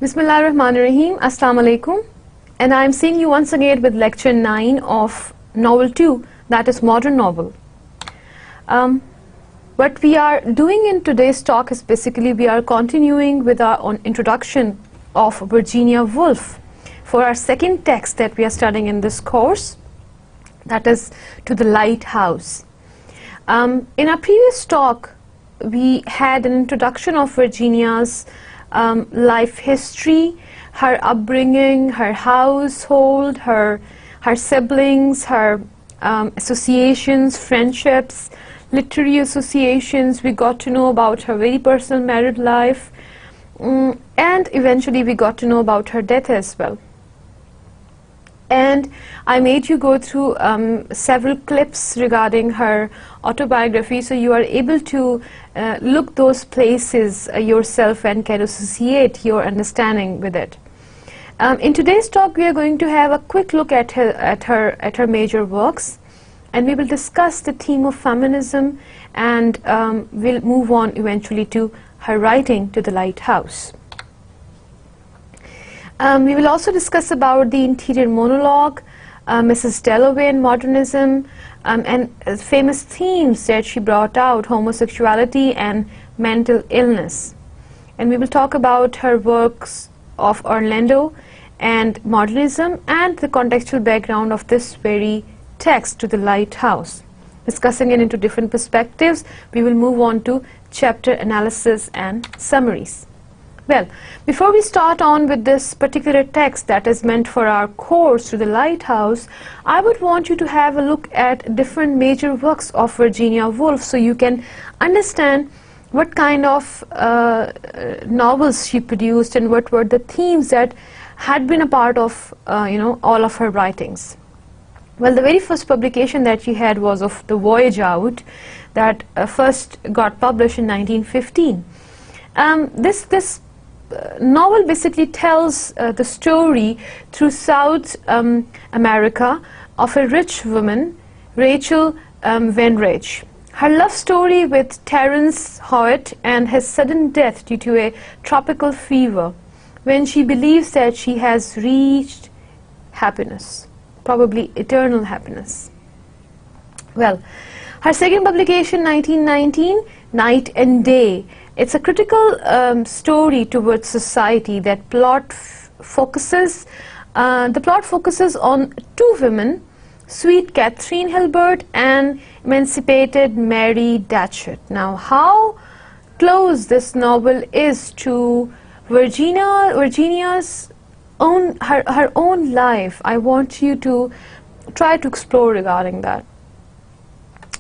Bismillahirrahmanirrahim. Assalamu alaikum. And I am seeing you once again with lecture 9 of novel 2, that is modern novel. What we are doing in today's talk is basically we are continuing with our own introduction of Virginia Woolf for our second text that we are studying in this course, that is To the Lighthouse. In our previous talk we had an introduction of Virginia's life history, her upbringing, her household, her siblings, her associations, friendships, literary associations. We got to know about her very personal married life, and eventually we got to know about her death as well. And I made you go through several clips regarding her autobiography, so you are able to look those places yourself and can associate your understanding with it. In today's talk, we are going to have a quick look at her major works, and we will discuss the theme of feminism, and we'll move on eventually to her writing To the Lighthouse. We will also discuss about the interior monologue, Mrs. Dalloway and Modernism, and famous themes that she brought out, homosexuality and mental illness. And we will talk about her works of Orlando and modernism and the contextual background of this very text, To the Lighthouse. Discussing it into different perspectives, we will move on to chapter analysis and summaries. Well, before we start on with this particular text that is meant for our course To the Lighthouse, I would want you to have a look at different major works of Virginia Woolf so you can understand what kind of novels she produced and what were the themes that had been a part of all of her writings. Well, the very first publication that she had was of The Voyage Out, that first got published in 1915. This novel basically tells the story through South America of a rich woman, Rachel Wenrich. Her love story with Terence Howitt and his sudden death due to a tropical fever when she believes that she has reached happiness, probably eternal happiness. Well, her second publication, 1919, Night and Day. It's a critical story towards society. That plot focuses on two women, sweet Catherine Hilbert and emancipated Mary Datchet. Now, how close this novel is to Virginia's own her own life, I want you to try to explore regarding that.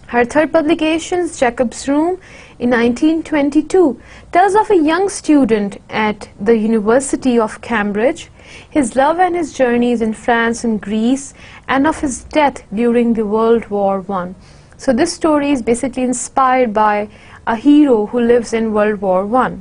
Her third publication, Jacob's Room, in 1922, tells of a young student at the University of Cambridge, his love and his journeys in France and Greece, and of his death during the World War I. So this story is basically inspired by a hero who lives in World War I.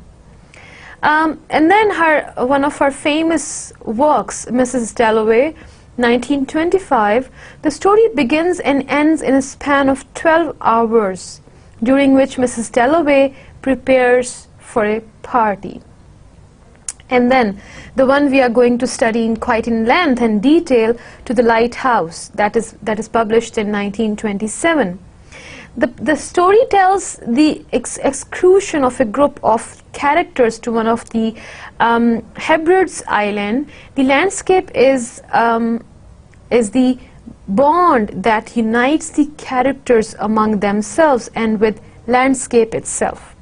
And then one of her famous works, Mrs. Dalloway, 1925, the story begins and ends in a span of 12 hours, during which Mrs. Dalloway prepares for a party. And then the one we are going to study in quite in length and detail, To the Lighthouse, that is published in 1927. The story tells the excursion of a group of characters to one of the Hebrides Island. The landscape is the bond that unites the characters among themselves and with landscape itself.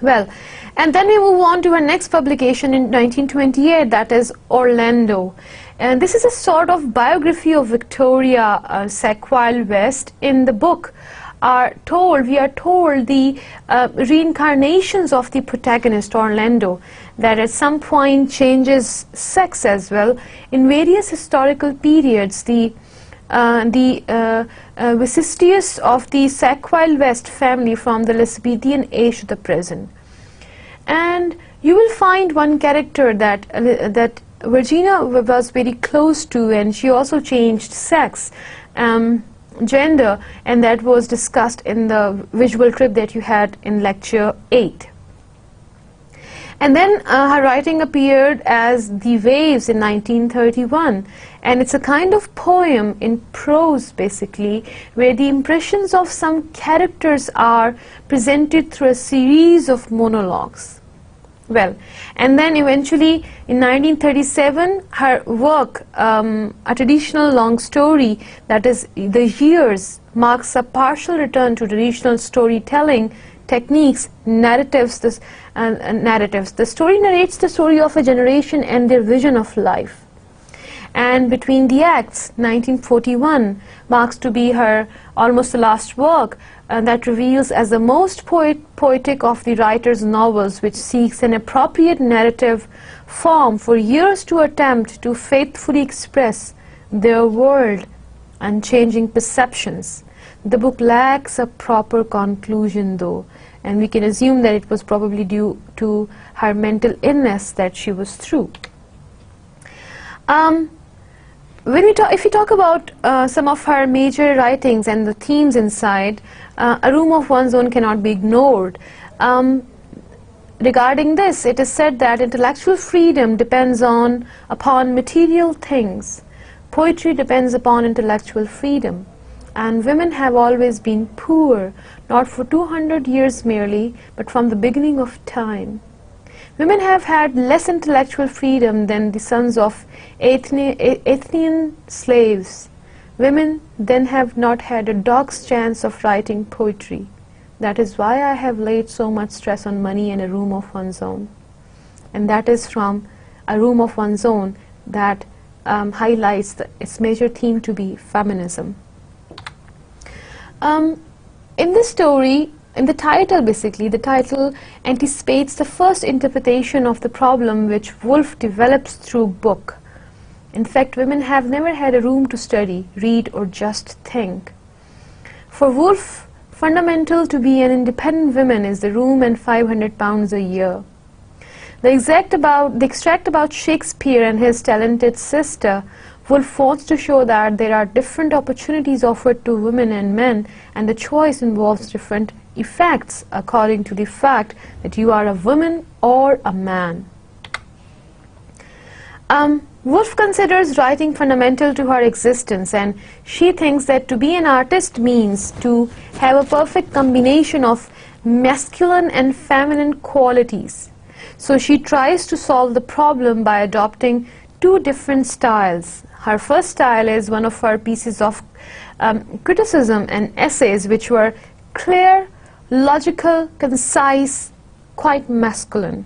Well, and then we move on to our next publication in 1928, that is Orlando. And this is a sort of biography of Victoria Sackville West. In the book we are told the reincarnations of the protagonist Orlando, that at some point changes sex as well. In various historical periods, the vicissitudes of the Sackville West family from the Elizabethan age to the present. And you will find one character that Virginia was very close to, and she also changed sex, gender, and that was discussed in the visual trip that you had in lecture 8. And then her writing appeared as The Waves in 1931, and it's a kind of poem in prose basically, where the impressions of some characters are presented through a series of monologues. Well, and then eventually in 1937 her work, a traditional long story, that is The Years, marks a partial return to traditional storytelling techniques, narratives. The story narrates the story of a generation and their vision of life. And Between the Acts, 1941, marks to be her almost the last work that reveals as the most poetic of the writer's novels, which seeks an appropriate narrative form for years to attempt to faithfully express their world and changing perceptions. The book lacks a proper conclusion though, and we can assume that it was probably due to her mental illness that she was through. If we talk about some of her major writings and the themes inside, A Room of One's Own cannot be ignored. Regarding this, it is said that intellectual freedom depends upon material things. Poetry depends upon intellectual freedom. And women have always been poor, not for 200 years merely, but from the beginning of time. Women have had less intellectual freedom than the sons of Athenian slaves. Women then have not had a dog's chance of writing poetry. That is why I have laid so much stress on money and a room of one's own. And that is from A Room of One's Own that highlights its major theme to be feminism. In this story, in the title basically, the title anticipates the first interpretation of the problem which Woolf develops through book. In fact, women have never had a room to study, read, or just think. For Woolf, fundamental to be an independent woman is the room and £500 a year. The extract about Shakespeare and his talented sister, Woolf wants to show that there are different opportunities offered to women and men, and the choice involves different effects according to the fact that you are a woman or a man. Woolf considers writing fundamental to her existence, and she thinks that to be an artist means to have a perfect combination of masculine and feminine qualities. So she tries to solve the problem by adopting two different styles. Her first style is one of her pieces of criticism and essays which were clear, logical, concise, quite masculine.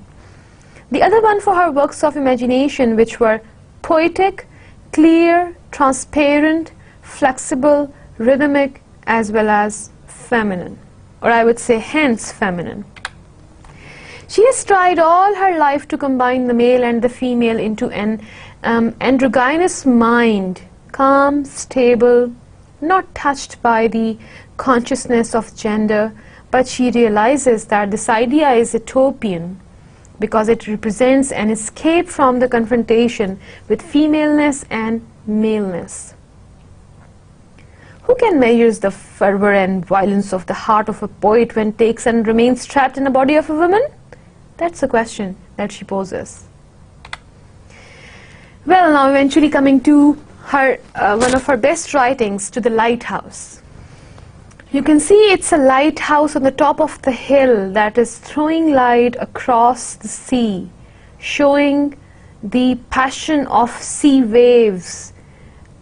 The other one for her works of imagination, which were poetic, clear, transparent, flexible, rhythmic, as well as feminine, or I would say hence feminine. She has tried all her life to combine the male and the female into an androgynous mind, calm, stable, not touched by the consciousness of gender, but she realizes that this idea is utopian because it represents an escape from the confrontation with femaleness and maleness. Who can measure the fervor and violence of the heart of a poet when takes and remains trapped in the body of a woman? That's the question that she poses. Well, now eventually coming to her one of her best writings, to the Lighthouse. You can see it's a lighthouse on the top of the hill that is throwing light across the sea, showing the passion of sea waves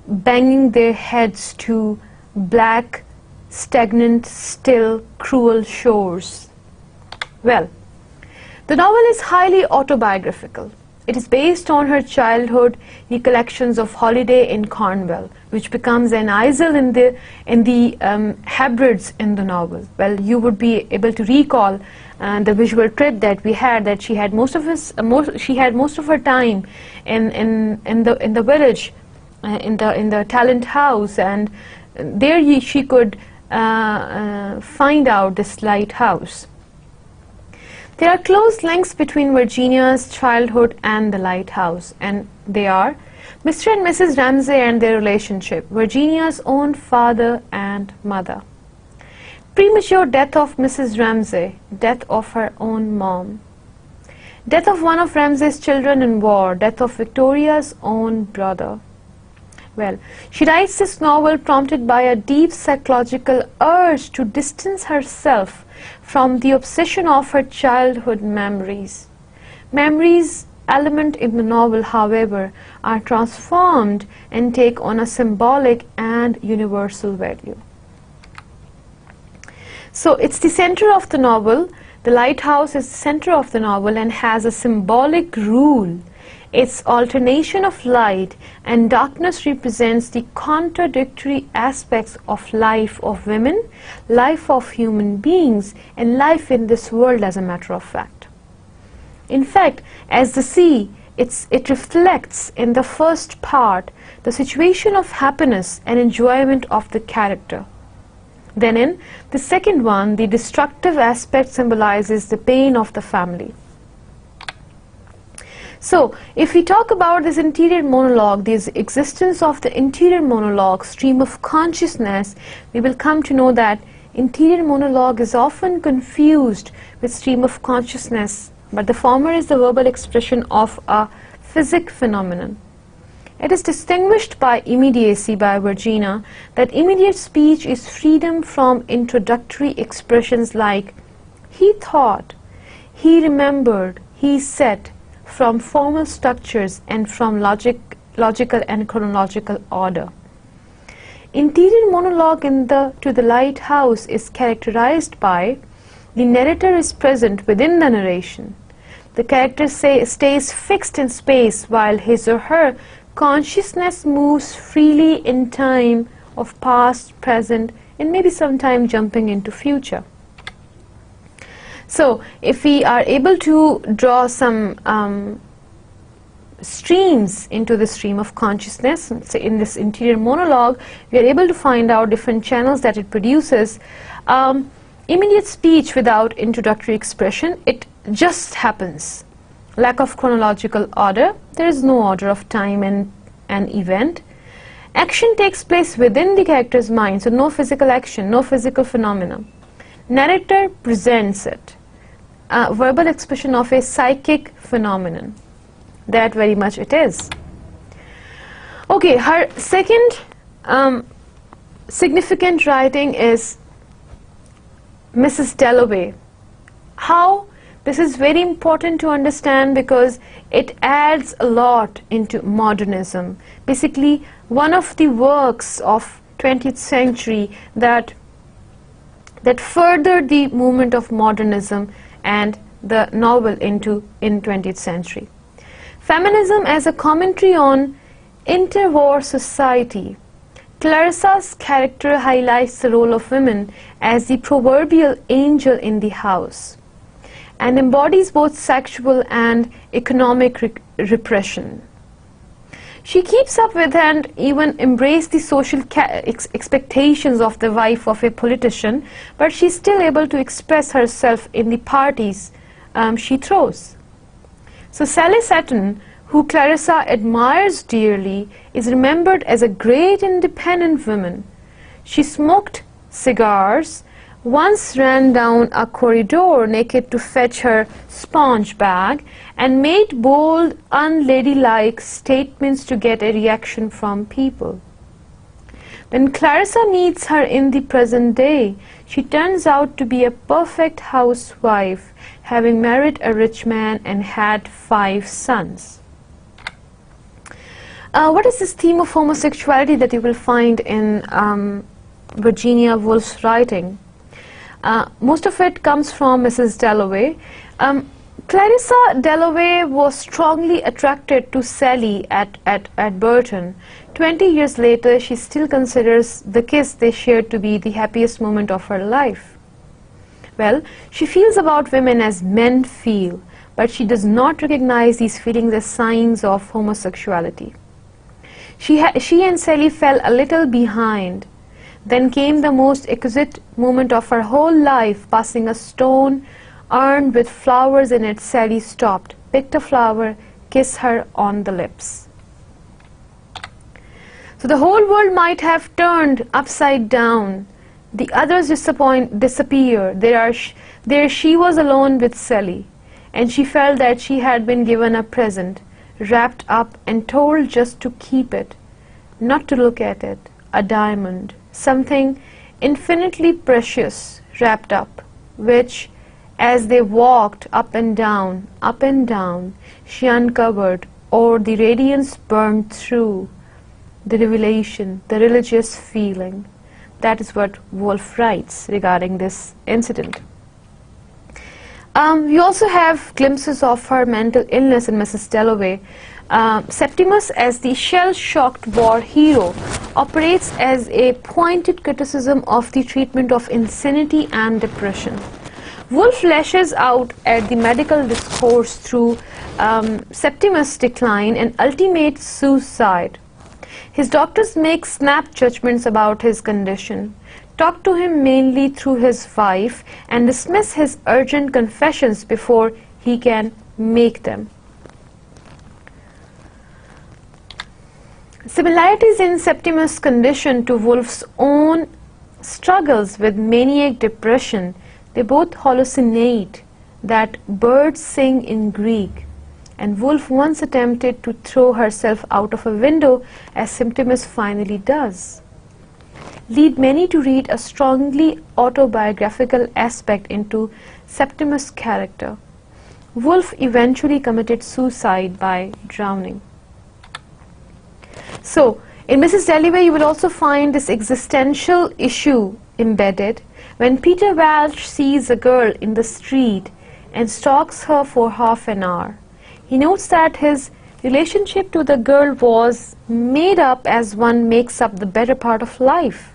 banging their heads to black, stagnant, still, cruel shores. Well, the novel is highly autobiographical. It is based on her childhood recollections of holiday in Cornwall, which becomes an eisel in the Hebrides in the novel. Well, you would be able to recall the visual trip that we had. That she had most of her time in the village, in the talent house, and there she could find out this lighthouse. There are close links between Virginia's childhood and the lighthouse, and they are Mr. and Mrs. Ramsay and their relationship, Virginia's own father and mother, premature death of Mrs. Ramsay, death of her own mom, Death of one of Ramsay's children in war, death of Victoria's own brother. Well, she writes this novel prompted by a deep psychological urge to distance herself from the obsession of her childhood memories. Memories element in the novel, however, are transformed and take on a symbolic and universal value. So it's the center of the novel. The lighthouse is the center of the novel and has a symbolic rule. Its alternation of light and darkness represents the contradictory aspects of life of women, life of human beings, and life in this world, as a matter of fact. In fact, as the sea, it reflects in the first part the situation of happiness and enjoyment of the character. Then in the second one, the destructive aspect symbolizes the pain of the family. So, if we talk about this interior monologue, this existence of the interior monologue, stream of consciousness, we will come to know that interior monologue is often confused with stream of consciousness, but the former is the verbal expression of a physic phenomenon. It is distinguished by immediacy by Virginia, that immediate speech is freedom from introductory expressions like he thought, he remembered, he said, from formal structures and from logical and chronological order. Interior monologue to the lighthouse is characterized by the narrator is present within the narration. The character stays fixed in space while his or her consciousness moves freely in time of past, present, and maybe sometime jumping into future. So, if we are able to draw some streams into the stream of consciousness, say in this interior monologue, we are able to find out different channels that it produces. Immediate speech without introductory expression, it just happens. Lack of chronological order, there is no order of time and an event. Action takes place within the character's mind, so no physical action, no physical phenomena. Narrator presents it. Verbal expression of a psychic phenomenon. That very much it is. Okay, her second significant writing is Mrs. Dalloway. How? This is very important to understand because it adds a lot into modernism. Basically, one of the works of 20th century that furthered the movement of modernism and the novel in 20th century. Feminism as a commentary on interwar society. Clarissa's character highlights the role of women as the proverbial angel in the house and embodies both sexual and economic repression. She keeps up with and even embraces the social expectations of the wife of a politician, but she's still able to express herself in the parties she throws. So Sally Seton, who Clarissa admires dearly, is remembered as a great independent woman. She smoked cigars, once ran down a corridor naked to fetch her sponge bag, and made bold, unladylike statements to get a reaction from people. When Clarissa meets her in the present day, she turns out to be a perfect housewife, having married a rich man and had 5 sons. What is this theme of homosexuality that you will find in Virginia Woolf's writing? Most of it comes from Mrs. Dalloway. Clarissa Dalloway was strongly attracted to Sally at Burton. 20 years later, she still considers the kiss they shared to be the happiest moment of her life. Well, she feels about women as men feel, but she does not recognize these feelings as signs of homosexuality. She and Sally fell a little behind. Then came the most exquisite moment of her whole life, passing a stone urn with flowers in it. Sally stopped, picked a flower, kissed her on the lips. So the whole world might have turned upside down. The others disappear. There she was alone with Sally. and she felt that she had been given a present, wrapped up and told just to keep it, not to look at it, a diamond, something infinitely precious wrapped up, which, as they walked up and down, she uncovered, or the radiance burned through the revelation, the religious feeling. That is what Woolf writes regarding this incident. We also have glimpses of her mental illness in Mrs. Dalloway. Septimus, as the shell-shocked war hero, operates as a pointed criticism of the treatment of insanity and depression. Woolf lashes out at the medical discourse through Septimus' decline and ultimate suicide. His doctors make snap judgments about his condition, talk to him mainly through his wife, and dismiss his urgent confessions before he can make them. Similarities in Septimus' condition to Woolf's own struggles with maniac depression. They both hallucinate that birds sing in Greek, and Woolf once attempted to throw herself out of a window, as Septimus finally does, lead many to read a strongly autobiographical aspect into Septimus' character. Woolf eventually committed suicide by drowning. So, in Mrs. Dalloway you will also find this existential issue embedded. When Peter Walsh sees a girl in the street and stalks her for half an hour, he notes that his relationship to the girl was made up as one makes up the better part of life.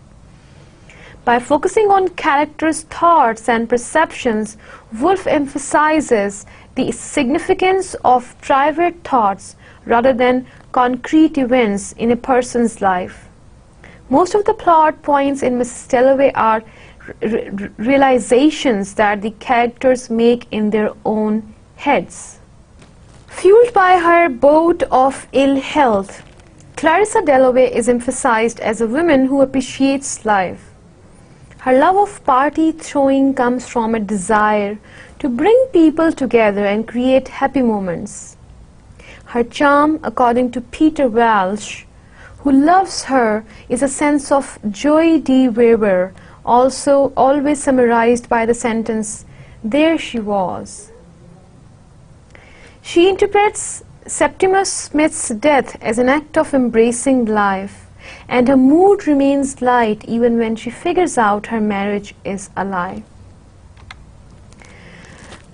By focusing on characters' thoughts and perceptions, Woolf emphasizes the significance of private thoughts rather than concrete events in a person's life. Most of the plot points in Mrs. Dalloway are realizations that the characters make in their own heads. Fueled by her bout of ill health, Clarissa Dalloway is emphasized as a woman who appreciates life. Her love of party throwing comes from a desire to bring people together and create happy moments. Her charm, according to Peter Walsh, who loves her, is a sense of joie de vivre, also always summarized by the sentence, "There she was." She interprets Septimus Smith's death as an act of embracing life, and her mood remains light even when she figures out her marriage is a lie.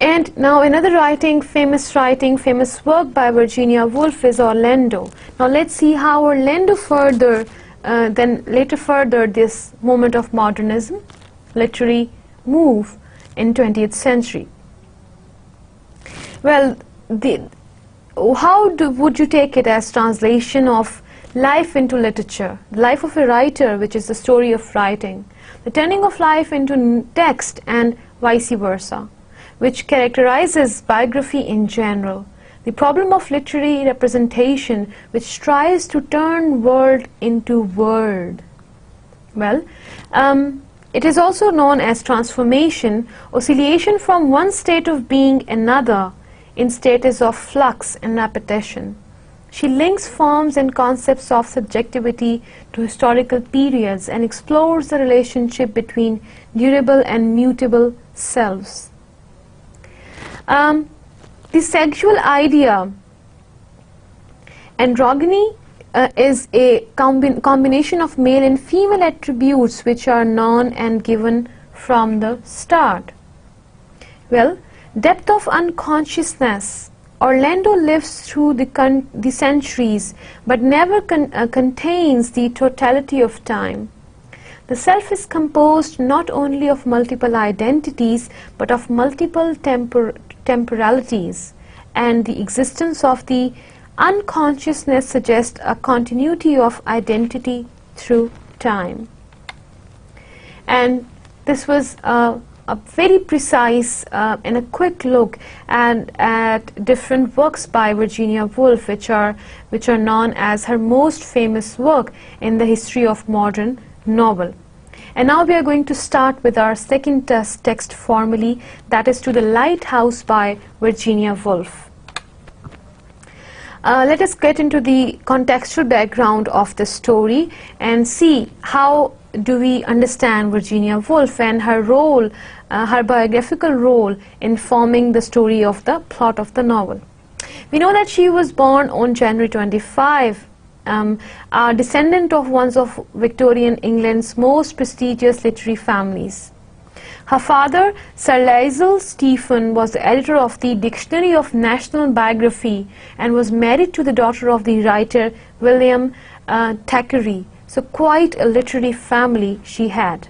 And now another famous work by Virginia Woolf is Orlando. Now let's see how Orlando later furthered this moment of modernism, literary move in 20th century. Well, would you take it as translation of life into literature, the life of a writer, which is the story of writing, the turning of life into text, and vice versa, which characterizes biography in general, the problem of literary representation which tries to turn word into word. Well, it is also known as transformation, oscillation from one state of being another in status of flux and repetition. She links forms and concepts of subjectivity to historical periods and explores the relationship between durable and mutable selves. The sexual idea, androgyny, is a combination of male and female attributes which are known and given from the start. Well, depth of unconsciousness. Orlando lives through the centuries but never contains the totality of time. The self is composed not only of multiple identities but of multiple temporalities, and the existence of the unconsciousness suggests a continuity of identity through time. And this was a very precise and a quick look at different works by Virginia Woolf, which are known as her most famous work in the history of modern novel. And now we are going to start with our second text formally, that is to the Lighthouse by Virginia Woolf. Let us get into the contextual background of the story and see how do we understand Virginia Woolf and her role, her biographical role in forming the story of the plot of the novel. We know that she was born on January 25, a descendant of one of Victorian England's most prestigious literary families. Her father, Sir Liesl Stephen, was the editor of the Dictionary of National Biography and was married to the daughter of the writer William Thackeray. So quite a literary family she had.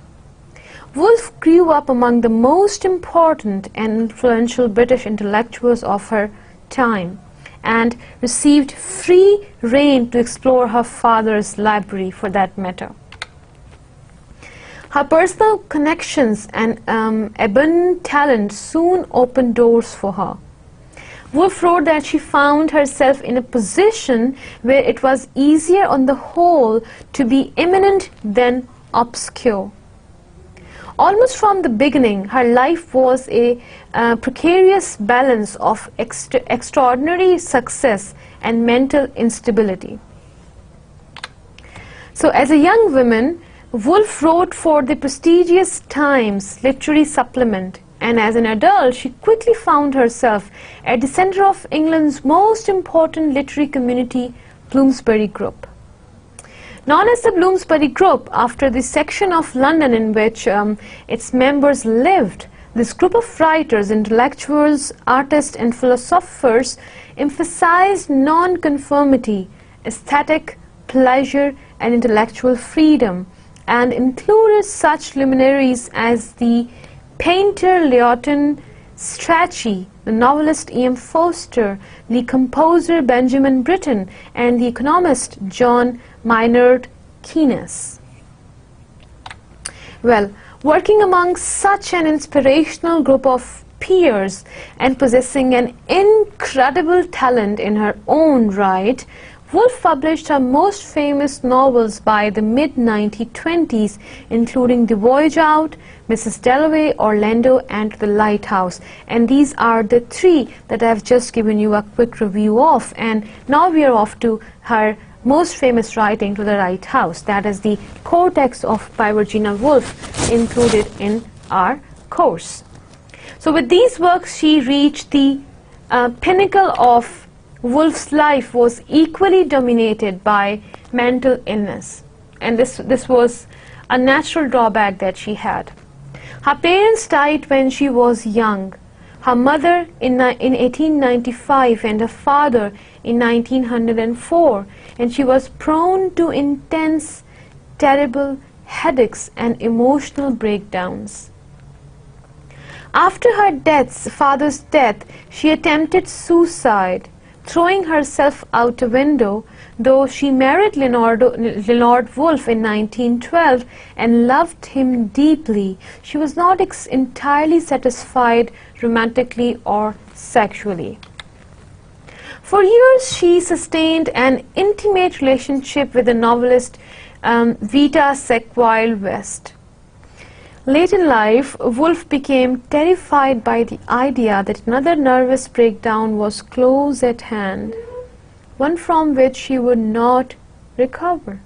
Woolf grew up among the most important and influential British intellectuals of her time and received free rein to explore her father's library, for that matter. Her personal connections and abundant talent soon opened doors for her. Woolf wrote that she found herself in a position where it was easier on the whole to be eminent than obscure. Almost from the beginning, her life was a precarious balance of extraordinary success and mental instability. So as a young woman, Woolf wrote for the prestigious Times literary supplement, and as an adult she quickly found herself at the center of England's most important literary community, Bloomsbury Group. Known as the Bloomsbury Group after the section of London in which its members lived, this group of writers, intellectuals, artists and philosophers emphasized non-conformity, aesthetic pleasure and intellectual freedom, and included such luminaries as the painter Lytton Strachey, the novelist E.M. Forster, the composer Benjamin Britten, and the economist John Maynard Keynes. Well, working among such an inspirational group of peers and possessing an incredible talent in her own right, Woolf published her most famous novels by the mid-1920s, including The Voyage Out, Mrs. Dalloway, Orlando, and The Lighthouse. And these are the three that I have just given you a quick review of. And now we are off to her most famous writing, To the Lighthouse. That is the core text by Virginia Woolf included in our course. So with these works, she reached the pinnacle of Woolf's life was equally dominated by mental illness, and this was a natural drawback that she had. Her parents died when she was young, her mother in 1895 and her father in 1904, and she was prone to intense, terrible headaches and emotional breakdowns. After her father's death, she attempted suicide, throwing herself out a window, though she married Leonard Woolf in 1912 and loved him deeply. She was not entirely satisfied romantically or sexually. For years she sustained an intimate relationship with the novelist Vita Sackville West. Late in life, Woolf became terrified by the idea that another nervous breakdown was close at hand, one from which she would not recover.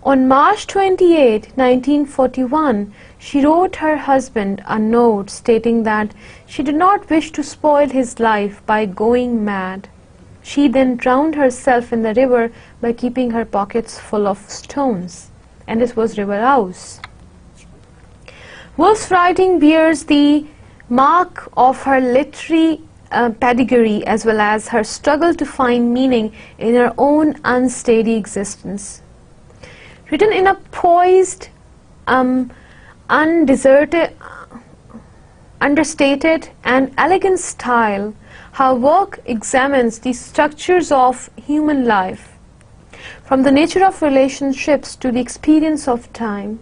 On March 28, 1941, she wrote her husband a note stating that she did not wish to spoil his life by going mad. She then drowned herself in the river by keeping her pockets full of stones, and this was River Ouse. Woolf's writing bears the mark of her literary pedigree as well as her struggle to find meaning in her own unsteady existence. Written in a poised, understated and elegant style, her work examines the structures of human life, from the nature of relationships to the experience of time.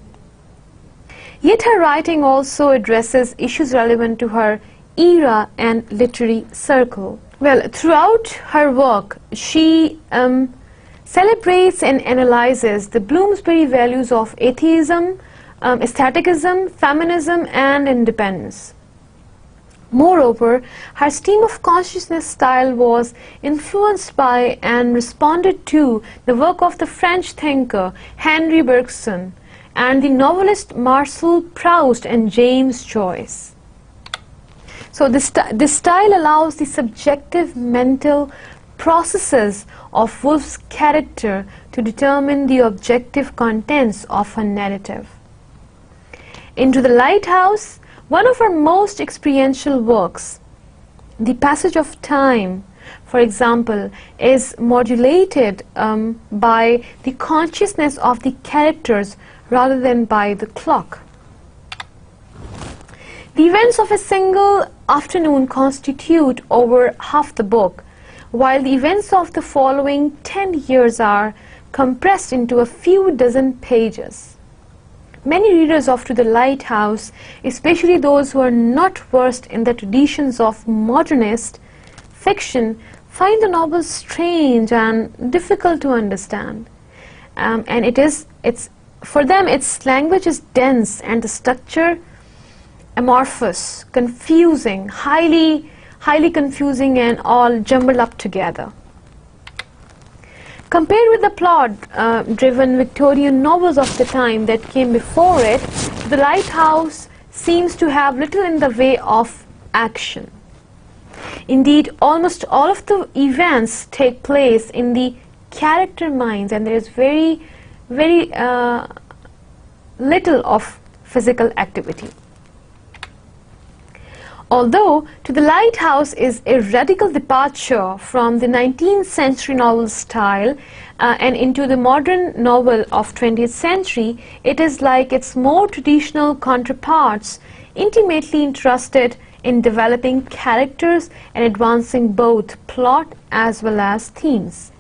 Yet her writing also addresses issues relevant to her era and literary circle. Well, throughout her work, she celebrates and analyzes the Bloomsbury values of atheism, aestheticism, feminism, and independence. Moreover, her stream of consciousness style was influenced by and responded to the work of the French thinker Henri Bergson and the novelist Marcel Proust and James Joyce. So this style allows the subjective mental processes of Woolf's character to determine the objective contents of her narrative. Into the Lighthouse, one of her most experiential works, the passage of time, for example, is modulated by the consciousness of the characters rather than by the clock. The events of a single afternoon constitute over half the book, while the events of the following 10 years are compressed into a few dozen pages. Many readers of To the Lighthouse, especially those who are not versed in the traditions of modernist fiction, find the novel strange and difficult to understand. And for them, its language is dense and the structure amorphous, confusing, highly confusing, and all jumbled up together. Compared with the plot-driven Victorian novels of the time that came before it, The Lighthouse seems to have little in the way of action. Indeed, almost all of the events take place in the character minds, and there is very little of physical activity. Although To the Lighthouse is a radical departure from the 19th century novel style and into the modern novel of 20th century, it is like its more traditional counterparts, intimately interested in developing characters and advancing both plot as well as themes.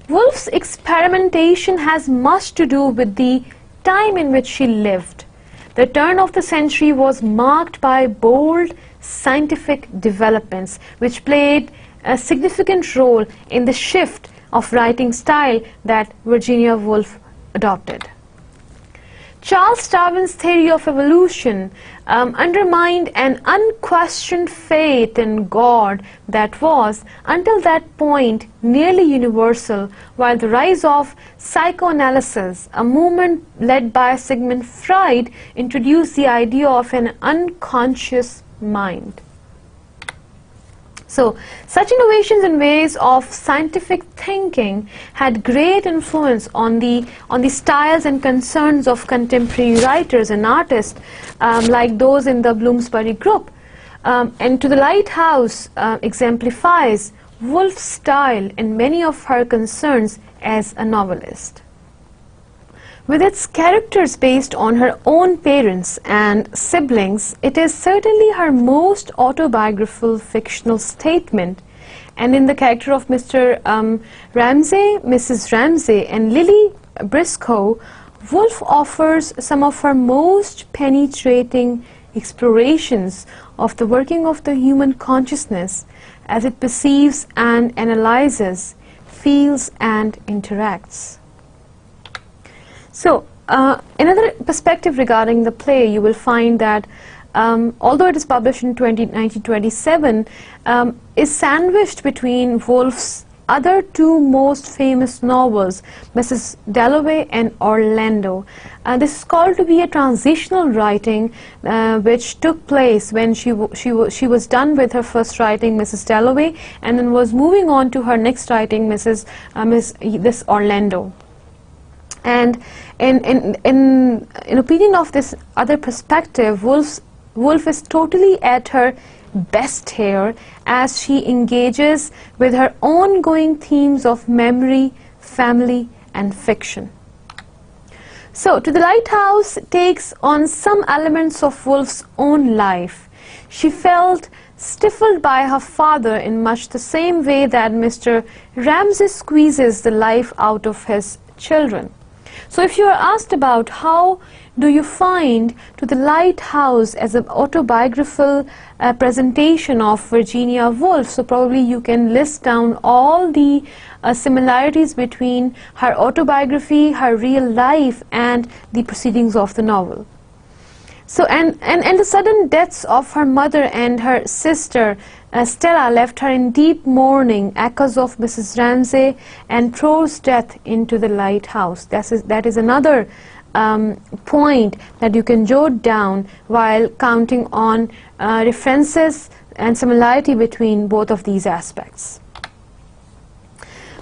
Woolf's experimentation has much to do with the time in which she lived. The turn of the century was marked by bold scientific developments which played a significant role in the shift of writing style that Virginia Woolf adopted. Charles Darwin's theory of evolution undermined an unquestioned faith in God that was, until that point, nearly universal, while the rise of psychoanalysis, a movement led by Sigmund Freud, introduced the idea of an unconscious mind. So, such innovations in ways of scientific thinking had great influence on the styles and concerns of contemporary writers and artists like those in the Bloomsbury group. And To the Lighthouse exemplifies Woolf's style and many of her concerns as a novelist. With its characters based on her own parents and siblings, it is certainly her most autobiographical fictional statement. And in the character of Mr. Ramsay, Mrs. Ramsay, and Lily Briscoe, Woolf offers some of her most penetrating explorations of the working of the human consciousness as it perceives and analyzes, feels and interacts. So, another perspective regarding the play, you will find that although it is published in 1927, is sandwiched between Woolf's other two most famous novels, Mrs. Dalloway and Orlando. This is called to be a transitional writing which took place when she was done with her first writing, Mrs. Dalloway, and then was moving on to her next writing, this Orlando. And in opinion of this other perspective, Woolf is totally at her best here as she engages with her ongoing themes of memory, family and fiction. So, To the Lighthouse takes on some elements of Woolf's own life. She felt stifled by her father in much the same way that Mr. Ramsay squeezes the life out of his children. So if you are asked about how do you find to the Lighthouse as an autobiographical presentation of Virginia Woolf? So probably you can list down all the similarities between her autobiography, her real life, and the proceedings of the novel. So and the sudden deaths of her mother and her sister Stella left her in deep mourning, echoes of Mrs. Ramsay and Troy's death into the Lighthouse. That is another point that you can jot down while counting on references and similarity between both of these aspects.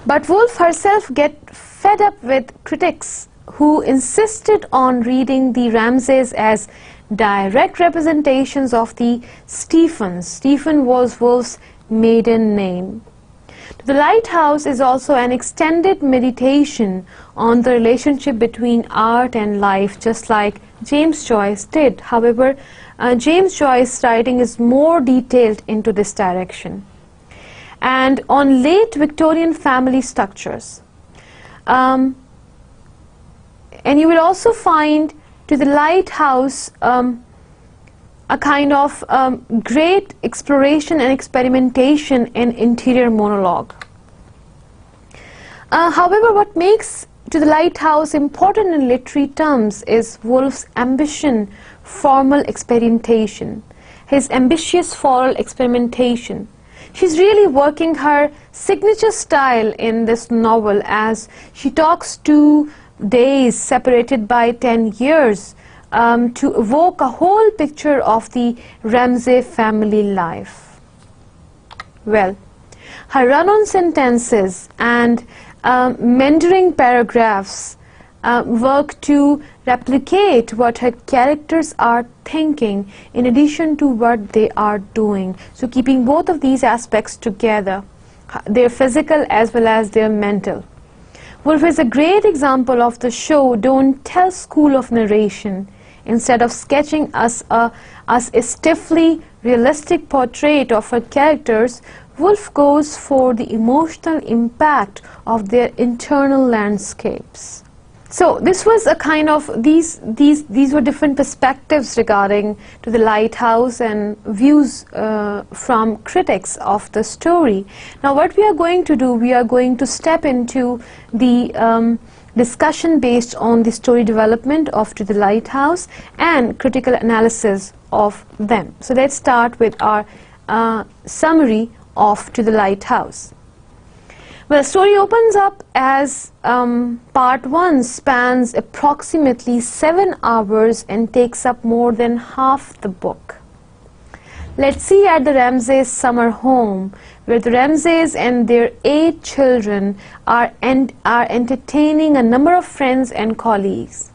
But Woolf herself get fed up with critics who insisted on reading the Ramsays as direct representations of the Stephens. Stephen was Woolf's maiden name. The Lighthouse is also an extended meditation on the relationship between art and life, just like James Joyce did. However, James Joyce's writing is more detailed into this direction. And on late Victorian family structures. And you will also find to the Lighthouse a kind of great exploration and experimentation in interior monologue. However, what makes to the Lighthouse important in literary terms is Woolf's ambition, formal experimentation, his ambitious formal experimentation. She's really working her signature style in this novel as she talks to days separated by 10 years to evoke a whole picture of the Ramsay family life. Well, her run-on sentences and meandering paragraphs work to replicate what her characters are thinking in addition to what they are doing. So keeping both of these aspects together, their physical as well as their mental. Woolf is a great example of the show don't tell school of narration. Instead of sketching us a stiffly realistic portrait of her characters, Woolf goes for the emotional impact of their internal landscapes. So this was a kind of, these were different perspectives regarding to the Lighthouse and views from critics of the story. Now what we are going to do, we are going to step into the discussion based on the story development of To the Lighthouse and critical analysis of them. So let's start with our summary of To the Lighthouse. Well, the story opens up as part 1 spans approximately 7 hours and takes up more than half the book. Let's see at the Ramsays' summer home, where the Ramsays and their 8 children are entertaining a number of friends and colleagues.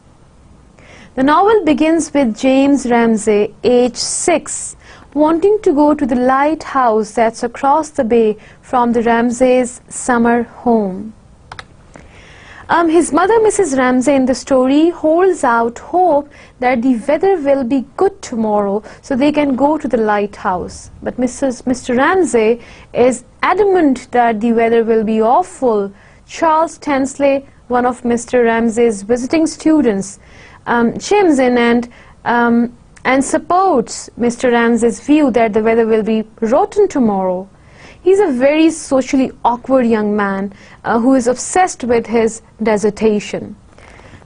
The novel begins with James Ramsay, age 6, wanting to go to the lighthouse that's across the bay from the Ramsays' summer home. His mother, Mrs. Ramsay, in the story holds out hope that the weather will be good tomorrow so they can go to the lighthouse. But Mr. Ramsay is adamant that the weather will be awful. Charles Tansley, one of Mr. Ramsay's visiting students, chimes in and supports Mr. Ramsay's view that the weather will be rotten tomorrow. He's a very socially awkward young man who is obsessed with his dissertation.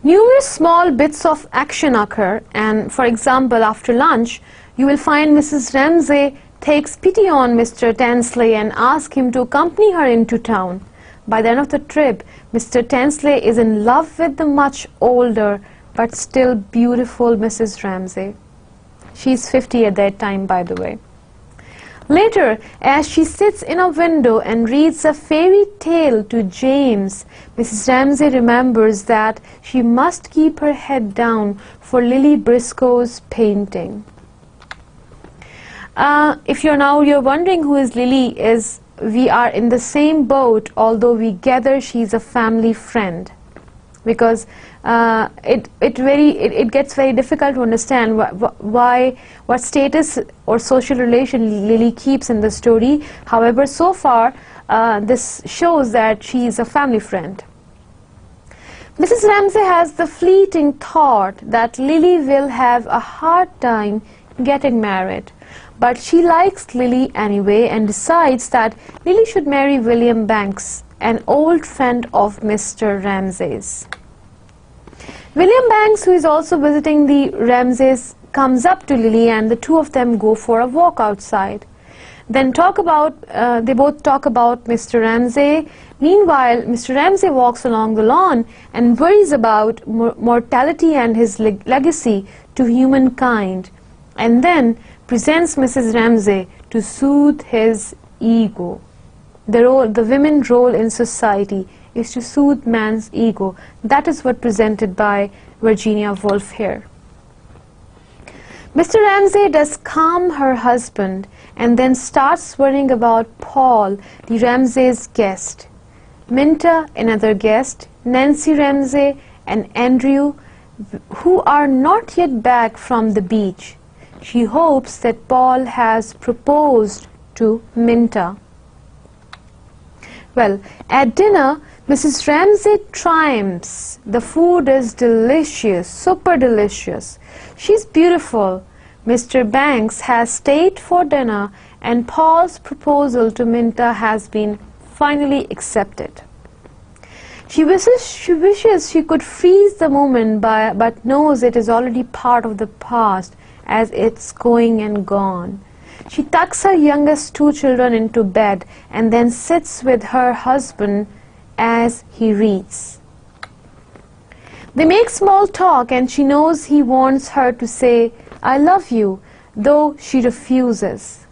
Numerous small bits of action occur, and for example, after lunch, you will find Mrs. Ramsay takes pity on Mr. Tansley and asks him to accompany her into town. By the end of the trip, Mr. Tansley is in love with the much older but still beautiful Mrs. Ramsay. She's 50 at that time, by the way. Later, as she sits in a window and reads a fairy tale to James, Mrs. Ramsay remembers that she must keep her head down for Lily Briscoe's painting. If you're wondering who is Lily, we are in the same boat, although we gather she's a family friend, because it gets very difficult to understand what status or social relation Lily keeps in the story. However, so far this shows that she is a family friend. Mrs. Ramsay has the fleeting thought that Lily will have a hard time getting married, but she likes Lily anyway and decides that Lily should marry William Banks, an old friend of Mr. Ramsay's. William Banks, who is also visiting the Ramsays, comes up to Lily and the two of them go for a walk outside. Then they both talk about Mr. Ramsay. Meanwhile, Mr. Ramsay walks along the lawn and worries about mortality and his legacy to humankind, and then presents Mrs. Ramsay to soothe his ego. The women's role in society is to soothe man's ego. That is what presented by Virginia Woolf here. Mr. Ramsay does calm her husband and then starts worrying about Paul, the Ramsay's guest, Minta, another guest, Nancy Ramsay and Andrew, who are not yet back from the beach. She hopes that Paul has proposed to Minta. Well, at dinner, Mrs. Ramsay triumphs. The food is delicious, super delicious. She's beautiful. Mr. Banks has stayed for dinner and Paul's proposal to Minta has been finally accepted. She wishes she could freeze the moment but knows it is already part of the past as it's going and gone. She tucks her youngest two children into bed and then sits with her husband as he reads. They make small talk and she knows he wants her to say, "I love you," though she refuses.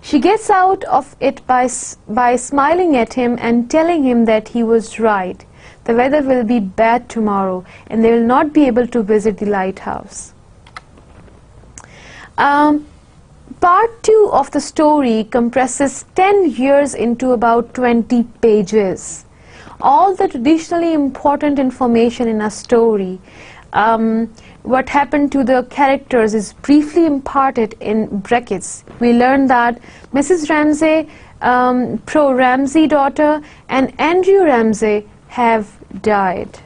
She gets out of it by smiling at him and telling him that he was right. The weather will be bad tomorrow and they will not be able to visit the lighthouse. Part 2 of the story compresses 10 years into about 20 pages. All the traditionally important information in a story, what happened to the characters, is briefly imparted in brackets. We learned that Mrs. Ramsay, pro-Ramsay daughter, and Andrew Ramsay have died.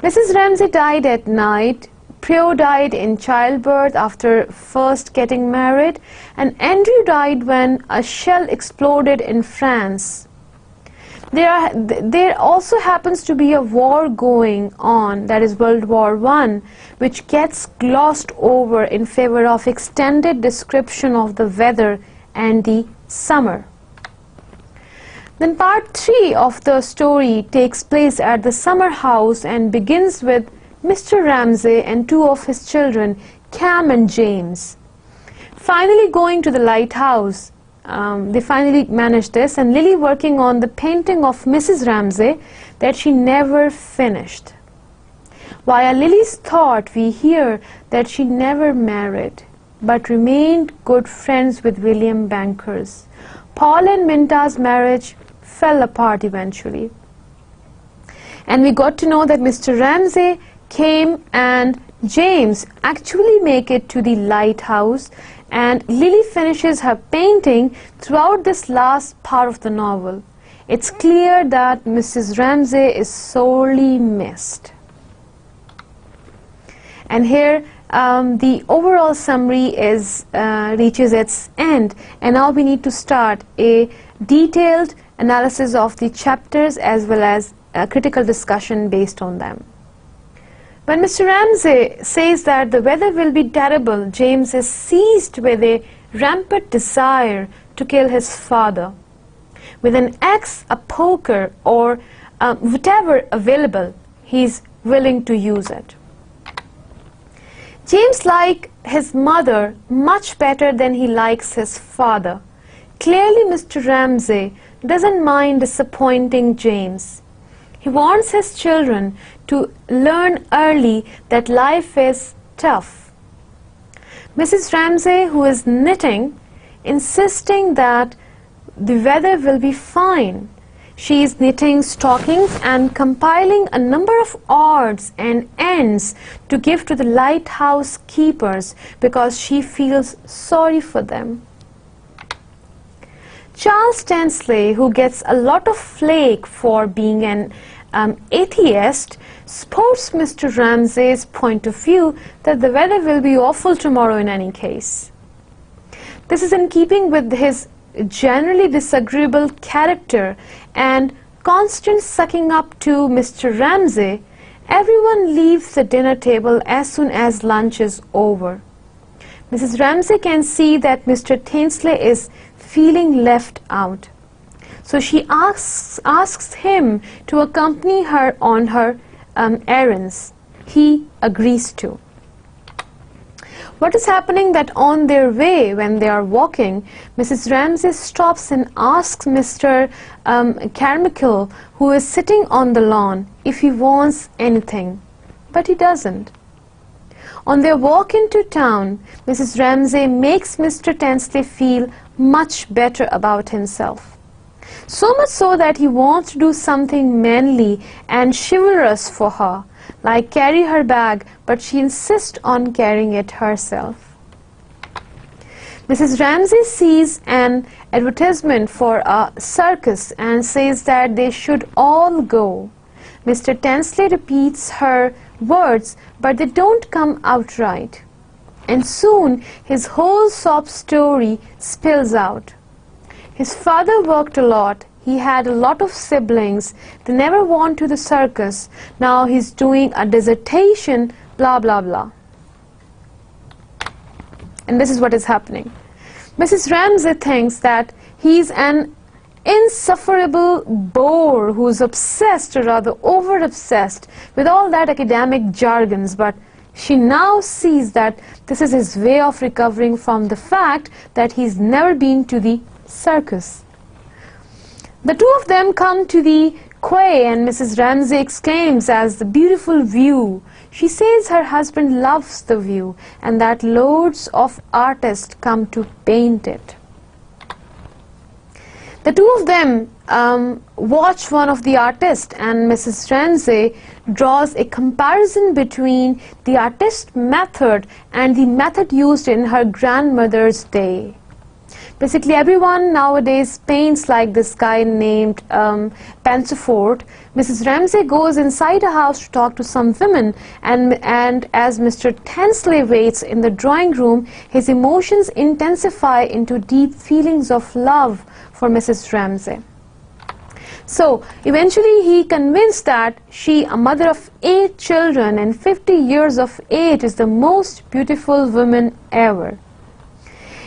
Mrs. Ramsay died at night. Prue died in childbirth after first getting married, and Andrew died when a shell exploded in France. There also happens to be a war going on, that is World War I, which gets glossed over in favor of extended description of the weather and the summer. Then part 3 of the story takes place at the summer house and begins with Mr. Ramsay and two of his children, Cam and James, finally going to the lighthouse. They finally managed this, and Lily working on the painting of Mrs. Ramsay that she never finished. Via Lily's thought, we hear that she never married, but remained good friends with William Bankers. Paul and Minta's marriage fell apart eventually. And we got to know that Mr. Ramsay came and James actually make it to the lighthouse, and Lily finishes her painting throughout this last part of the novel. It's clear that Mrs. Ramsay is sorely missed. And here the overall summary reaches its end, and now we need to start a detailed analysis of the chapters as well as a critical discussion based on them. When Mr. Ramsay says that the weather will be terrible, James is seized with a rampant desire to kill his father. With an axe, a poker, or whatever available, he's willing to use it. James likes his mother much better than he likes his father. Clearly, Mr. Ramsay doesn't mind disappointing James. He wants his children to learn early that life is tough. Mrs. Ramsay, who is knitting, insisting that the weather will be fine. She is knitting stockings and compiling a number of odds and ends to give to the lighthouse keepers because she feels sorry for them. Charles Tansley, who gets a lot of flake for being an atheist, supports Mr. Ramsay's point of view that the weather will be awful tomorrow in any case. This is in keeping with his generally disagreeable character and constant sucking up to Mr. Ramsay. Everyone leaves the dinner table as soon as lunch is over. Mrs. Ramsay can see that Mr. Tansley is feeling left out. So she asks him to accompany her on her errands. He agrees to. What is happening that on their way, when they are walking, Mrs. Ramsay stops and asks Mr. Carmichael, who is sitting on the lawn, if he wants anything. But he doesn't. On their walk into town, Mrs. Ramsay makes Mr. Tansley feel much better about himself. So much so that he wants to do something manly and chivalrous for her, like carry her bag, but she insists on carrying it herself. Mrs. Ramsay sees an advertisement for a circus and says that they should all go. Mr. Tansley repeats her words, but they don't come out right. And soon his whole sob story spills out. His father worked a lot. He had a lot of siblings. They never went to the circus. Now he's doing a dissertation, blah, blah, blah. And this is what is happening. Mrs. Ramsay thinks that he's an insufferable bore who's obsessed, or rather over-obsessed, with all that academic jargons, but she now sees that this is his way of recovering from the fact that he's never been to the circus. The two of them come to the quay and Mrs. Ramsay exclaims as the beautiful view. She says her husband loves the view and that loads of artists come to paint it. The two of them watch one of the artists, and Mrs. Ramsay draws a comparison between the artist's method and the method used in her grandmother's day. Basically, everyone nowadays paints like this guy named Pansifort. Mrs. Ramsay goes inside a house to talk to some women, and as Mr. Tansley waits in the drawing room, his emotions intensify into deep feelings of love for Mrs. Ramsay. So eventually he convinced that she, a mother of 8 children and 50 years of age, is the most beautiful woman ever.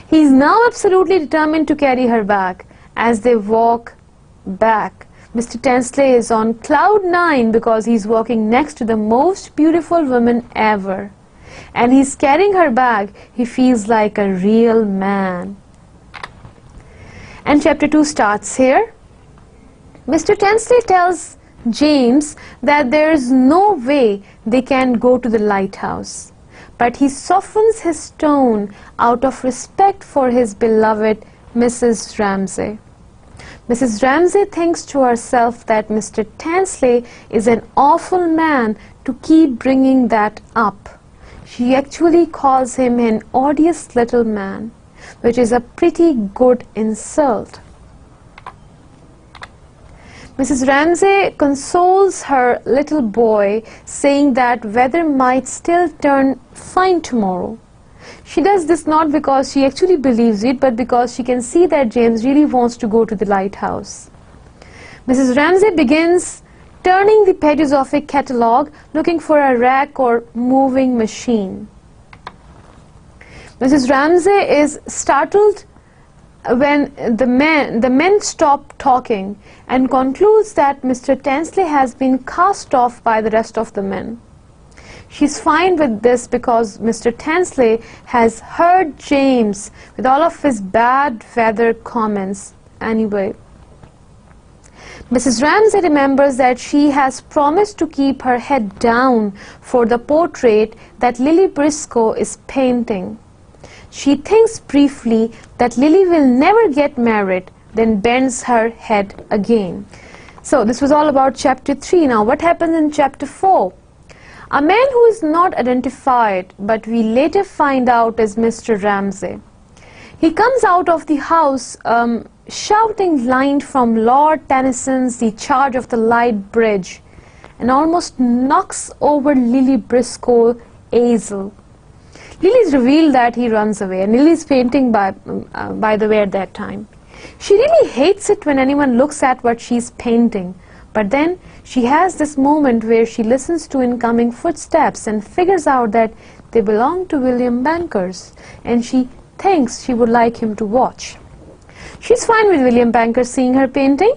He is now absolutely determined to carry her back. As they walk back, Mr. Tansley is on cloud 9 because he's walking next to the most beautiful woman ever. And he's carrying her bag. He feels like a real man. And chapter 2 starts here. Mr. Tansley tells James that there is no way they can go to the lighthouse. But he softens his tone out of respect for his beloved Mrs. Ramsay. Mrs. Ramsay thinks to herself that Mr. Tansley is an awful man to keep bringing that up. She actually calls him an odious little man, which is a pretty good insult. Mrs. Ramsay consoles her little boy, saying that weather might still turn fine tomorrow. She does this not because she actually believes it, but because she can see that James really wants to go to the lighthouse. Mrs. Ramsay begins turning the pages of a catalogue, looking for a rack or moving machine. Mrs. Ramsay is startled when the men stop talking and concludes that Mr. Tansley has been cast off by the rest of the men. She's fine with this because Mr. Tansley has heard James with all of his bad weather comments anyway. Mrs. Ramsay remembers that she has promised to keep her head down for the portrait that Lily Briscoe is painting. She thinks briefly that Lily will never get married, then bends her head again. So this was all about chapter 3. Now what happens in chapter 4? A man who is not identified, but we later find out is Mr. Ramsay. He comes out of the house shouting lines from Lord Tennyson's The Charge of the Light Bridge. and almost knocks over Lily Briscoe Azel. Lily's revealed that he runs away, and Lily's fainting by the way at that time. She really hates it when anyone looks at what she's painting, but then she has this moment where she listens to incoming footsteps and figures out that they belong to William Bankers, and she thinks she would like him to watch. She's fine with William Bankers seeing her painting.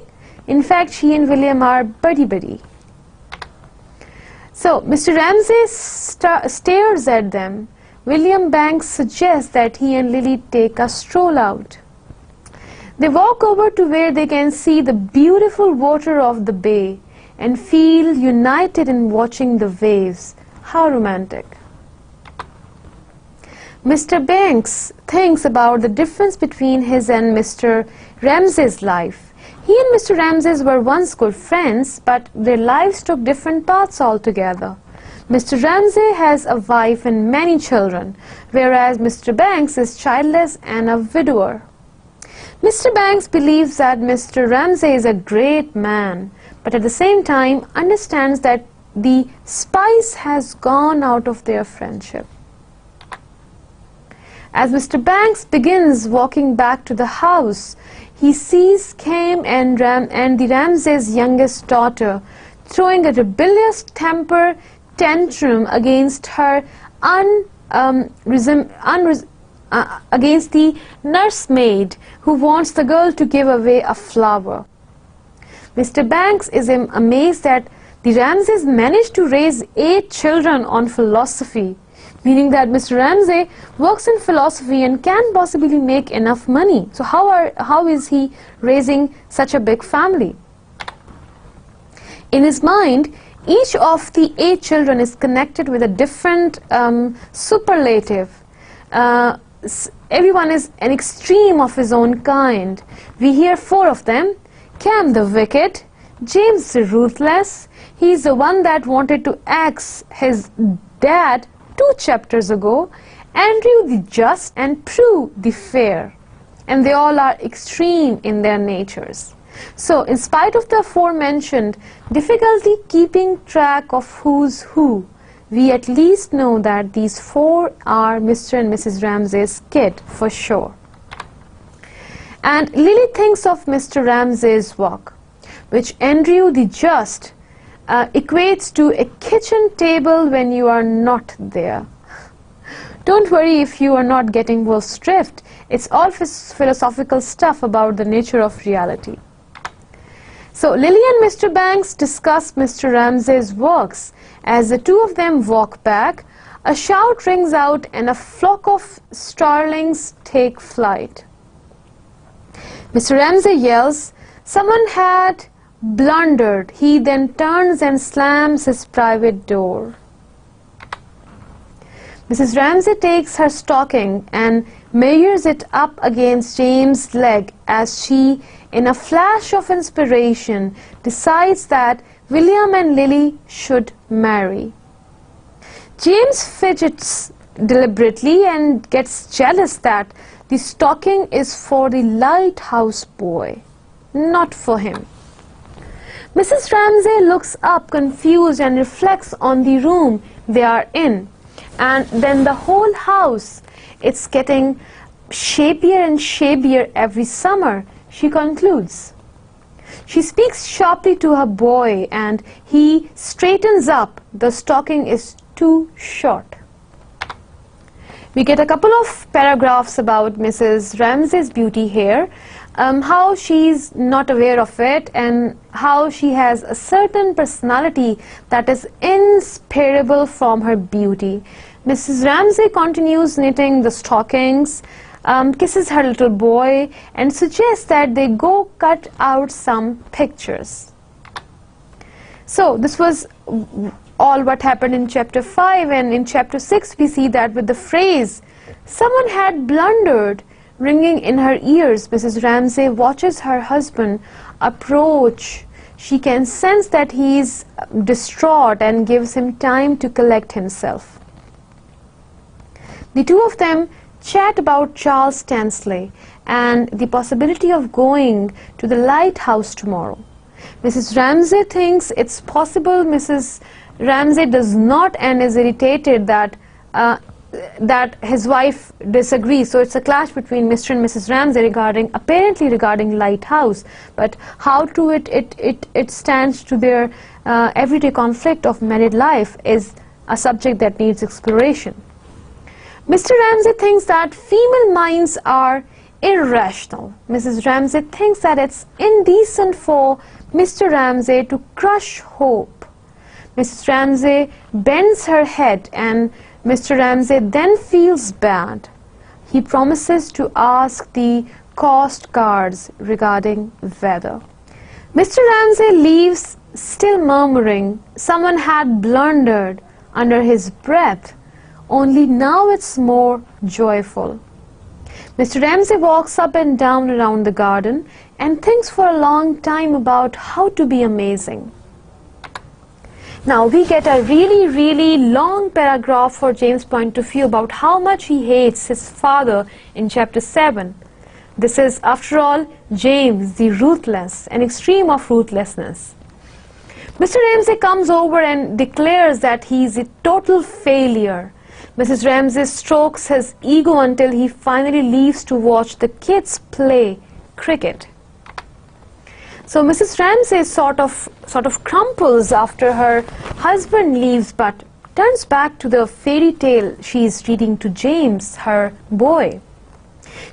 In fact, she and William are buddy-buddy. So Mr. Ramsay stares at them. William Banks suggests that he and Lily take a stroll out. They walk over to where they can see the beautiful water of the bay and feel united in watching the waves. How romantic. Mr. Banks thinks about the difference between his and Mr. Ramsay's life. He and Mr. Ramsay were once good friends, but their lives took different paths altogether. Mr. Ramsay has a wife and many children, whereas Mr. Banks is childless and a widower. Mr. Banks believes that Mr. Ramsay is a great man, but at the same time understands that the spice has gone out of their friendship. As Mr. Banks begins walking back to the house, he sees Kame and the Ramsay's youngest daughter throwing a rebellious temper tantrum against her against the nursemaid who wants the girl to give away a flower. Mr. Banks is amazed that the Ramsays managed to raise 8 children on philosophy, meaning that Mr. Ramsay works in philosophy and can't possibly make enough money. So how is he raising such a big family? In his mind, each of the 8 children is connected with a different superlative. Everyone is an extreme of his own kind. We hear 4 of them. Cam the wicked, James the ruthless. He's the one that wanted to axe his dad 2 chapters ago. Andrew the just, and Prue the fair. And they all are extreme in their natures. So, in spite of the aforementioned difficulty keeping track of who's who, we at least know that these 4 are Mr. and Mrs. Ramsay's kid for sure. And Lily thinks of Mr. Ramsay's work, which Andrew the Just equates to a kitchen table when you are not there. Don't worry if you are not getting Wolf's drift. It's all philosophical stuff about the nature of reality. So Lily and Mr. Banks discuss Mr. Ramsay's works. As the 2 of them walk back, a shout rings out and a flock of starlings take flight. Mr. Ramsay yells, "Someone had blundered." He then turns and slams his private door. Mrs. Ramsay takes her stocking and measures it up against James' leg as she, in a flash of inspiration, decides that William and Lily should marry. James fidgets deliberately and gets jealous that the stocking is for the Lighthouse boy, not for him. Mrs. Ramsay looks up confused and reflects on the room they are in, and then the whole house. It's getting shapier and shapier every summer, she concludes. She speaks sharply to her boy and he straightens up. The stocking is too short. We get a couple of paragraphs about Mrs. Ramsay's beauty here, how she's not aware of it and how she has a certain personality that is inseparable from her beauty. Mrs. Ramsay continues knitting the stockings, kisses her little boy and suggests that they go cut out some pictures. So this was all what happened in chapter 5, and in chapter 6 we see that with the phrase "someone had blundered" ringing in her ears, Mrs. Ramsay watches her husband approach. She can sense that he is distraught and gives him time to collect himself. The 2 of them chat about Charles Stanley and the possibility of going to the Lighthouse tomorrow. Mrs. Ramsay thinks it's possible Mrs. Ramsay does not and is irritated that his wife disagrees. So it's a clash between Mr. and Mrs. Ramsay apparently regarding Lighthouse, but how to it stands to their everyday conflict of married life is a subject that needs exploration. Mr. Ramsay thinks that female minds are irrational. Mrs. Ramsay thinks that it's indecent for Mr. Ramsay to crush hope. Mrs. Ramsay bends her head and Mr. Ramsay then feels bad. He promises to ask the coast guards regarding weather. Mr. Ramsay leaves still murmuring someone had blundered under his breath, only now it's more joyful. Mr. Ramsay walks up and down around the garden and thinks for a long time about how to be amazing. Now we get a really long paragraph for James' point of view about how much he hates his father in chapter 7. This is, after all, James the ruthless, an extreme of ruthlessness. Mr. Ramsay comes over and declares that he is a total failure. Mrs. Ramsay strokes his ego until he finally leaves to watch the kids play cricket. So Mrs. Ramsay sort of crumples after her husband leaves, but turns back to the fairy tale she's reading to James, her boy.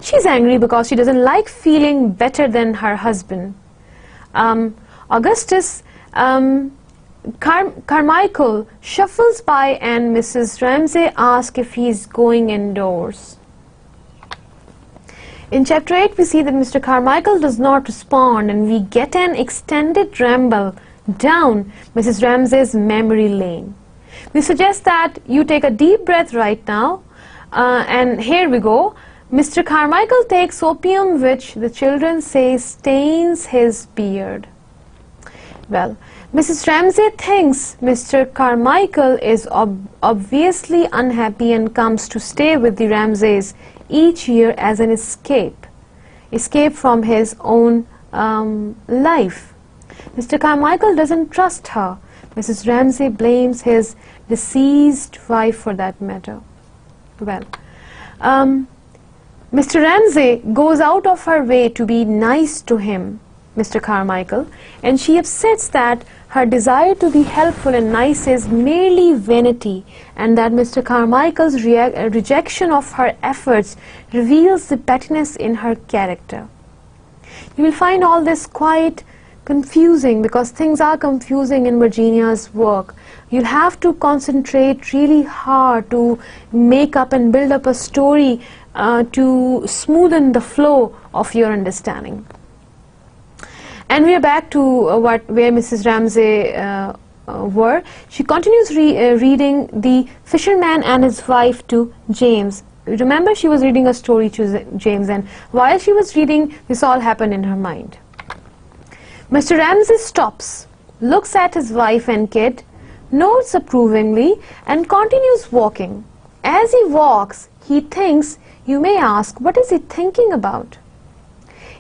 She's angry because she doesn't like feeling better than her husband. Augustus Carmichael shuffles by and Mrs. Ramsay asks if he's going indoors. In chapter 8 we see that Mr. Carmichael does not respond and we get an extended ramble down Mrs. Ramsay's memory lane. We suggest that you take a deep breath right now and here we go. Mr. Carmichael takes opium which the children say stains his beard. Well, Mrs. Ramsay thinks Mr. Carmichael is obviously unhappy and comes to stay with the Ramsays each year as an escape from his own life. Mr. Carmichael doesn't trust her. Mrs. Ramsay blames his deceased wife for that matter. Well, Mr. Ramsay goes out of her way to be nice to him, Mr. Carmichael, and she upsets that her desire to be helpful and nice is merely vanity, and that Mr. Carmichael's rejection of her efforts reveals the pettiness in her character. You will find all this quite confusing because things are confusing in Virginia's work. You'll have to concentrate really hard to make up and build up a story to smoothen the flow of your understanding. And we are back to where Mrs. Ramsay were. She continues reading The Fisherman and His Wife to James. Remember, she was reading a story to James, and while she was reading, this all happened in her mind. Mr. Ramsay stops, looks at his wife and kid, nods approvingly, and continues walking. As he walks, he thinks, you may ask, what is he thinking about?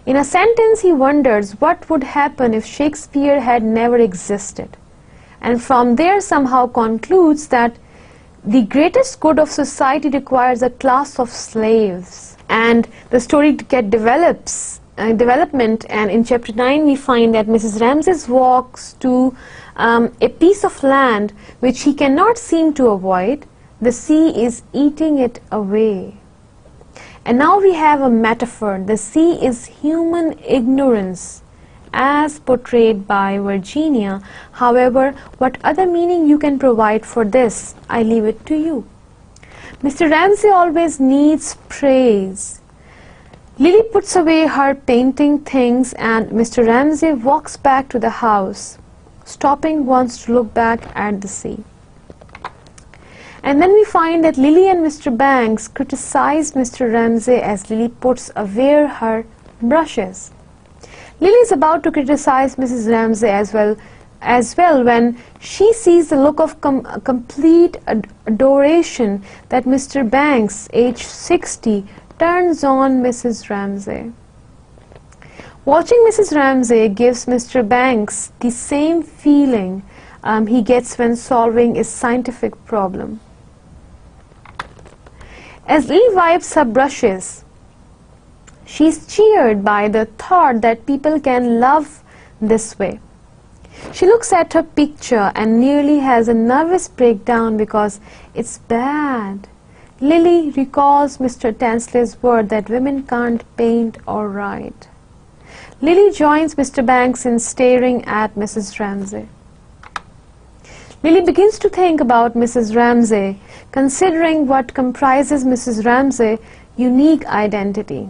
In a sentence, he wonders what would happen if Shakespeare had never existed, and from there somehow concludes that the greatest good of society requires a class of slaves, and the story development, and in chapter 9 we find that Mrs. Ramsay walks to a piece of land which he cannot seem to avoid. The sea is eating it away. And now we have a metaphor. The sea is human ignorance as portrayed by Virginia. However, what other meaning you can provide for this, I leave it to you. Mr. Ramsay always needs praise. Lily puts away her painting things and Mr. Ramsay walks back to the house, stopping once to look back at the sea. And then we find that Lily and Mr. Banks criticized Mr. Ramsay as Lily puts away her brushes. Lily is about to criticize Mrs. Ramsay as well when she sees the look of complete adoration that Mr. Banks, age 60, turns on Mrs. Ramsay. Watching Mrs. Ramsay gives Mr. Banks the same feeling he gets when solving a scientific problem. As Lily wipes her brushes, she is cheered by the thought that people can love this way. She looks at her picture and nearly has a nervous breakdown because it's bad. Lily recalls Mr. Tansley's word that women can't paint or write. Lily joins Mr. Banks in staring at Mrs. Ramsay. Lily begins to think about Mrs. Ramsay, considering what comprises Mrs. Ramsay's unique identity.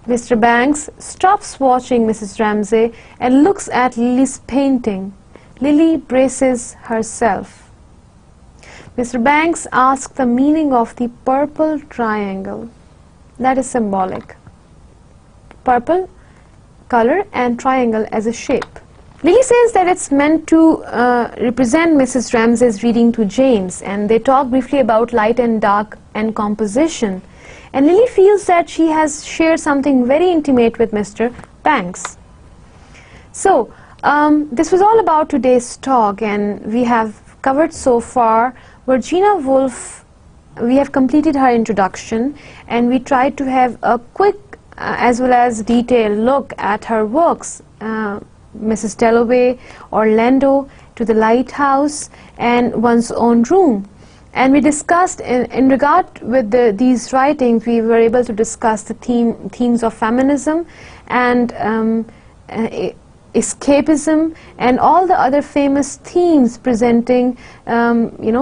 Mr. Banks stops watching Mrs. Ramsay and looks at Lily's painting. Lily braces herself. Mr. Banks asks the meaning of the purple triangle. That is symbolic. Purple color and triangle as a shape. Lily says that it's meant to represent Mrs. Ramsay's reading to James, and they talk briefly about light and dark and composition. And Lily feels that she has shared something very intimate with Mr. Banks. So, this was all about today's talk, and we have covered so far Virginia Woolf. We have completed her introduction, and we tried to have a quick as well as detailed look at her works, Mrs. Dalloway, Orlando, To the Lighthouse, and One's Own Room. And we discussed, in regard with these writings, we were able to discuss the themes of feminism and escapism and all the other famous themes presenting, in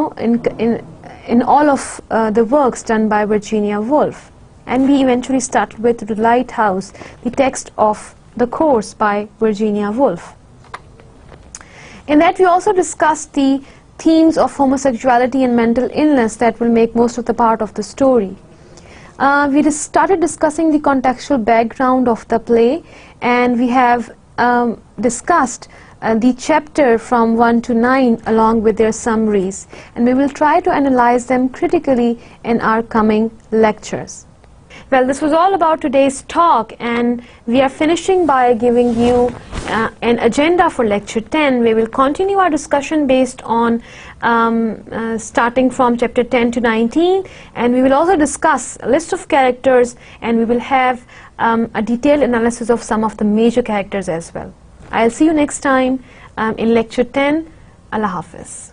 all of the works done by Virginia Woolf. And we eventually started with The Lighthouse, the text of the course by Virginia Woolf. In that we also discussed the themes of homosexuality and mental illness that will make most of the part of the story. We started discussing the contextual background of the play, and we have discussed the chapter from 1 to 9 along with their summaries, and we will try to analyze them critically in our coming lectures. Well, this was all about today's talk, and we are finishing by giving you an agenda for lecture 10. We will continue our discussion based on starting from chapter 10 to 19, and we will also discuss a list of characters, and we will have a detailed analysis of some of the major characters as well. I'll see you next time in lecture 10. Allah Hafiz.